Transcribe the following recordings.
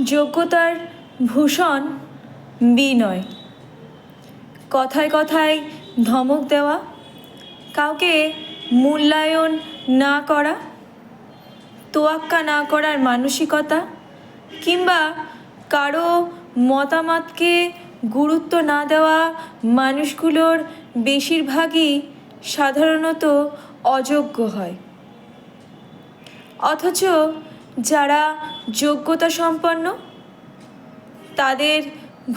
যোগ্যতার ভূষণ বিনয়। কথায় কথায় ধমক দেওয়া, কাউকে মূল্যায়ন না করা, তোয়াক্কা না করার মানসিকতা, কিংবা কারো মতামতকে গুরুত্ব না দেওয়া মানুষগুলোর বেশিরভাগই সাধারণত অযোগ্য হয়। অথচ যারা যোগ্যতা সম্পন্ন তাদের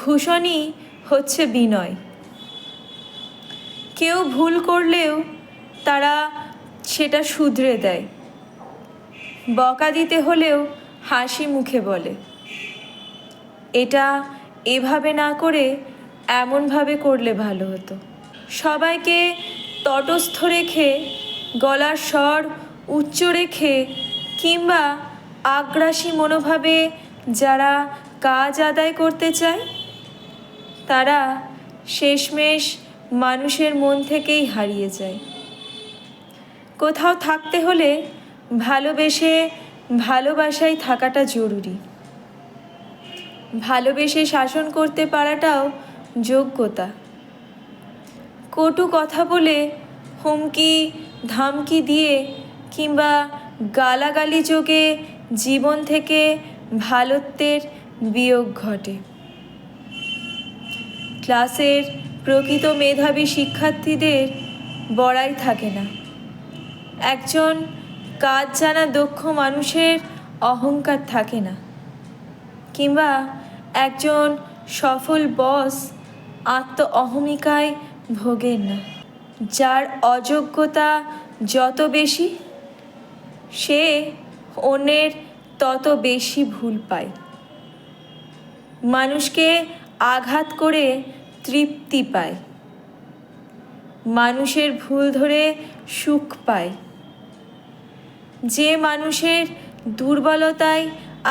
ভূষণই হচ্ছে বিনয়। কেউ ভুল করলেও তারা সেটা শুধরে দেয়, বকা দিতে হলেও হাসি মুখে বলে, এটা এভাবে না করে এমনভাবে করলে ভালো হতো। সবাইকে তটস্থ রেখে, গলার স্বর উচ্চ রেখে কিংবা আগ্রাসী মনোভাবে যারা কাজ আদায় করতে চায় তারা শেষমেশ মানুষের মন থেকেই হারিয়ে যায়। কোথাও থাকতে হলে ভালোবেসে ভালোবাসায় থাকাটা জরুরি। ভালোবেসে শাসন করতে পারাটাও যোগ্যতা। কটু কথা বলে, হুমকি ধামকি দিয়ে কিংবা গালাগালি যোগে জীবন থেকে ভালোত্বের বিয়োগ ঘটে। ক্লাসের প্রকৃত মেধাবী শিক্ষার্থীদের বড়াই থাকে না। একজন কাজ জানা দক্ষ মানুষের অহংকার থাকে না, কিংবা একজন সফল বস আত্ম অহমিকায় ভোগেন না। যার অযোগ্যতা যত বেশি সে অন্যের তত বেশি ভুল পায়। মানুষকে আঘাত করে তৃপ্তি পায়, মানুষের ভুল ধরে সুখ পায়। যে মানুষের দুর্বলতায়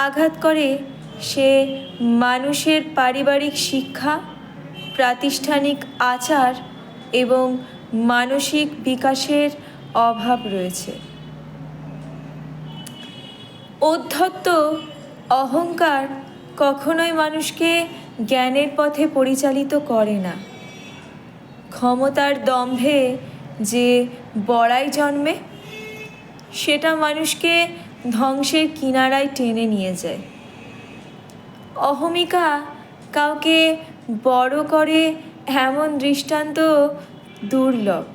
আঘাত করে সে মানুষের পারিবারিক শিক্ষা, প্রাতিষ্ঠানিক আচার এবং মানসিক বিকাশের অভাব রয়েছে। উদ্ধত্ত অহংকার কখনোই মানুষকে জ্ঞানের পথে পরিচালিত করে না। ক্ষমতার দম্ভে যে বড়াই জন্মে সেটা মানুষকে ধ্বংসের কিনারায় টেনে নিয়ে যায়। অহমিকা কাউকে বড় করে এমন দৃষ্টান্ত দুর্লভ।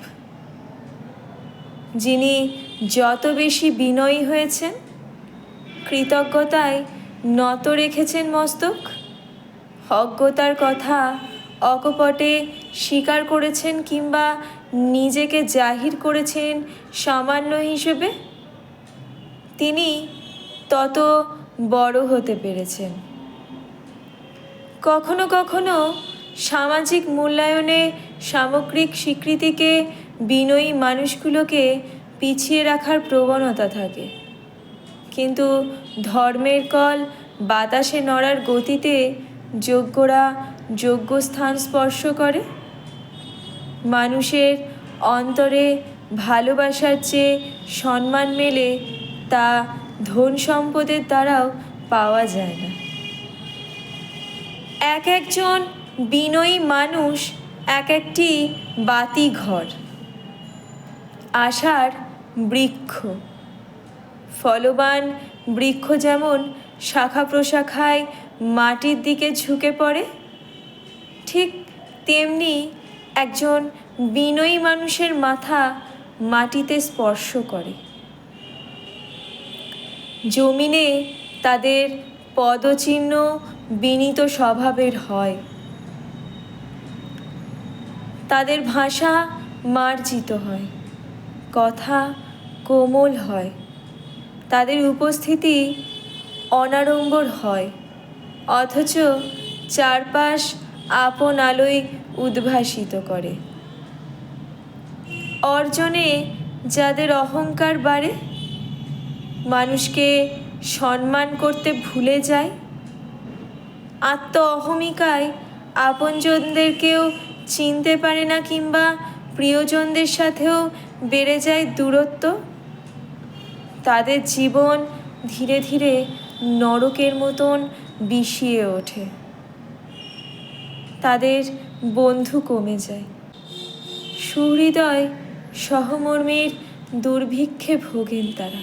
যিনি যত বেশি বিনয়ী হয়েছেন, কৃতজ্ঞতায় নত রেখেছেন মস্তক, অজ্ঞতার কথা অকপটে স্বীকার করেছেন কিংবা নিজেকে জাহির করেছেন সামান্য হিসেবে, তিনি তত বড় হতে পেরেছেন। কখনো কখনো সামাজিক মূল্যায়নে সামগ্রিক স্বীকৃতিকে বিনয়ী মানুষগুলোকে পিছিয়ে রাখার প্রবণতা থাকে, কিন্তু ধর্মের কল বাতাসে নড়ার গতিতে যোগ্যরা যোগ্য স্থান স্পর্শ করে। মানুষের অন্তরে ভালোবাসার চেয়ে সম্মান মেলে তা ধন সম্পদের দ্বারাও পাওয়া যায় না। এক একজন বিনয়ী মানুষ এক একটি বাতি ঘর, আশার বৃক্ষ। ফলবান বৃক্ষ যেমন শাখা প্রশাখায় মাটির দিকে ঝুঁকে পড়ে, ঠিক তেমনি একজন বিনয়ী মানুষের মাথা মাটিতে স্পর্শ করে। জমিনে তাদের পদচিহ্ন বিনীত স্বভাবের হয়, তাদের ভাষা মার্জিত হয়, কথা কোমল হয়, তাদের উপস্থিতি অনাড়ম্বর হয়, অথচ চারপাশ আপন আলোয় উদ্ভাসিত করে। অর্জনে যাদের অহংকার বাড়ে, মানুষকে সম্মান করতে ভুলে যায়, আত্ম অহমিকায় আপনজনদেরকেও চিনতে পারে না কিংবা প্রিয়জনদের সাথেও বেড়ে যায় দূরত্ব, তাদের জীবন ধীরে ধীরে নরকের মতন বিষিয়ে ওঠে, তাদের বন্ধু কমে যায়। সুহৃদয় সহমর্মীর দুর্ভিক্ষে ভোগেন তারা।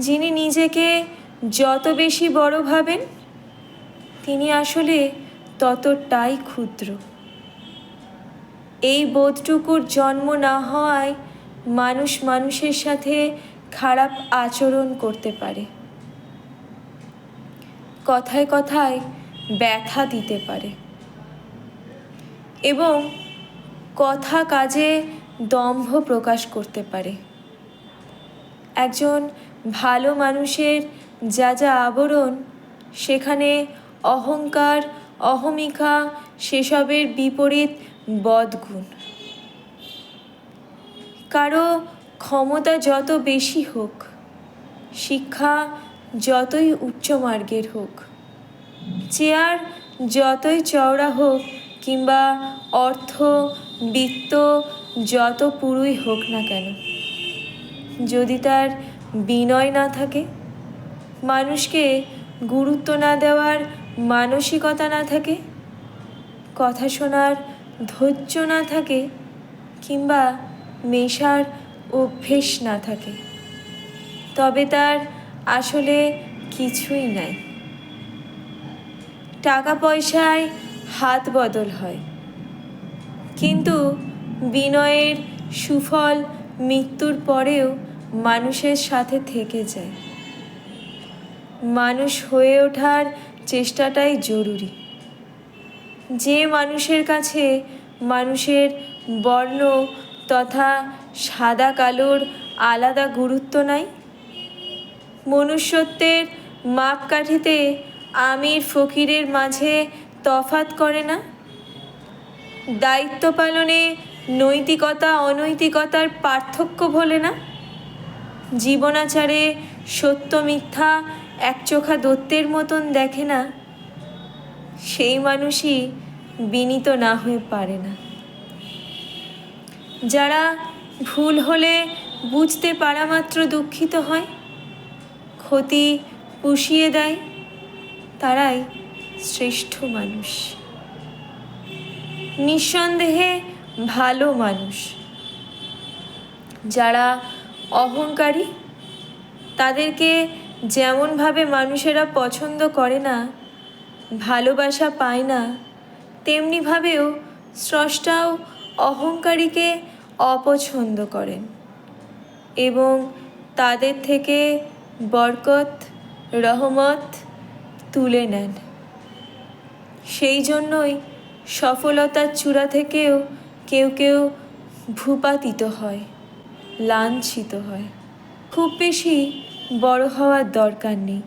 যিনি নিজেকে যত বেশি বড় ভাবেন, তিনি আসলে ততটাই ক্ষুদ্র। এই বোধটুকুর জন্ম না হওয়ায় মানুষ মানুষের সাথে খারাপ আচরণ করতে পারে, কথায় কথায় ব্যথা দিতে পারে এবং কথা কাজে দম্ভ প্রকাশ করতে পারে। একজন ভালো মানুষের যা যা আবরণ, সেখানে অহংকার, অহমিকা, সেসবের বিপরীত বদগুণ। কারো ক্ষমতা যত বেশি হোক, শিক্ষা যতই উচ্চমার্গের হোক, চেয়ার যতই চওড়া হোক, কিংবা অর্থ বিত্ত যত পুরুই হোক না কেন, যদি তার বিনয় না থাকে, মানুষকে গুরুত্ব না দেওয়ার মানসিকতা না থাকে, কথা শোনার ধৈর্য না থাকে, কিংবা মেশার অভ্যেস না থাকে, তবে তার আসলে কিছুই নাই। টাকা পয়সায় হাত বদল হয়, কিন্তু বিনয়ের সুফল মৃত্যুর পরেও মানুষের সাথে থেকে যায়। মানুষ হয়ে ওঠার চেষ্টাটাই জরুরি। যে মানুষের কাছে মানুষের বর্ণ তথা সাদা কালোর আলাদা গুরুত্ব নাই, মনুষ্যত্বের মাপকাঠিতে আমির ফকিরের মাঝে তফাৎ করে না, দায়িত্ব পালনে নৈতিকতা অনৈতিকতার পার্থক্য ভোলে না, জীবনাচারে সত্য মিথ্যা একচোখা দৈত্যের মতন দেখে না, সেই মানুষই বিনীত না হয়ে পারে না। যারা ভুল হলে বুঝতে পারা মাত্র দুঃখিত হয়, ক্ষতি পুষিয়ে দেয়, তারাই শ্রেষ্ঠ মানুষ, নিঃসন্দেহে ভালো মানুষ। যারা অহংকারী, তাদেরকে যেমনভাবে মানুষেরা পছন্দ করে না, ভালোবাসা পায় না, তেমনিভাবেও স্রষ্টাও অহংকারীকে অপছন্দ করেন এবং তাদের থেকে বরকত, রহমত তুলে নেন। সেই জন্যই সফলতার চূড়া থেকেও কেউ কেউ ভূপাতিত হয়, লাঞ্ছিত হয়। খুব বেশি বড় হওয়ার দরকার নেই।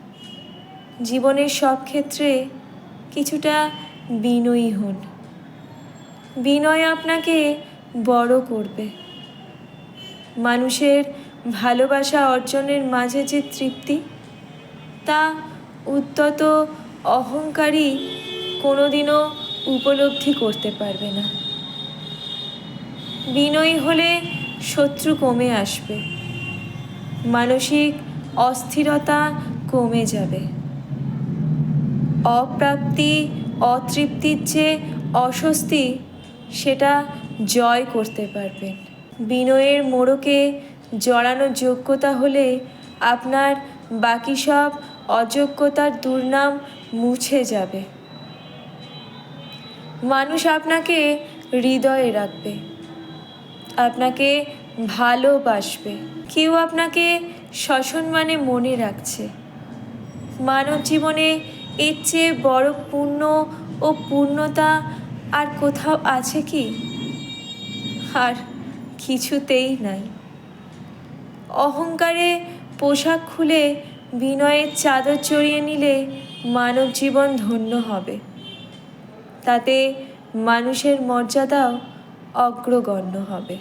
জীবনের সব ক্ষেত্রে কিছুটা বিনয়ী হন। বিনয় আপনাকে বড় করবে। মানুষের ভালোবাসা অর্জনের মাঝে যে তৃপ্তি, তা উদ্ধত অহংকারী কোনোদিনও উপলব্ধি করতে পারবে না। বিনয়ী হলে শত্রু কমে আসবে, মানসিক অস্থিরতা কমে যাবে, অপ্রাপ্তি অতৃপ্তির যে অস্বস্তি, সেটা জয় করতে পারবেন। বিনয়ের মোড়কে জড়ানোর যোগ্যতা হলে আপনার বাকি সব অযোগ্যতার দুর্নাম মুছে যাবে। মানুষ আপনাকে হৃদয়ে রাখবে, আপনাকে ভালোবাসবে। কেউ আপনাকে সসম্মানে মনে রাখছে। মানব জীবনে এর চেয়ে বড় পুণ্য ও পূর্ণতা আর কোথাও আছে কি? আর কিছুতেই নাই। অহংকারে পোশাক খুলে বিনয়ের চাদর জড়িয়ে নিলে মানব জীবন ধন্য হবে। তাতে মানুষের মর্যাদাও অগ্রগণ্য হবে।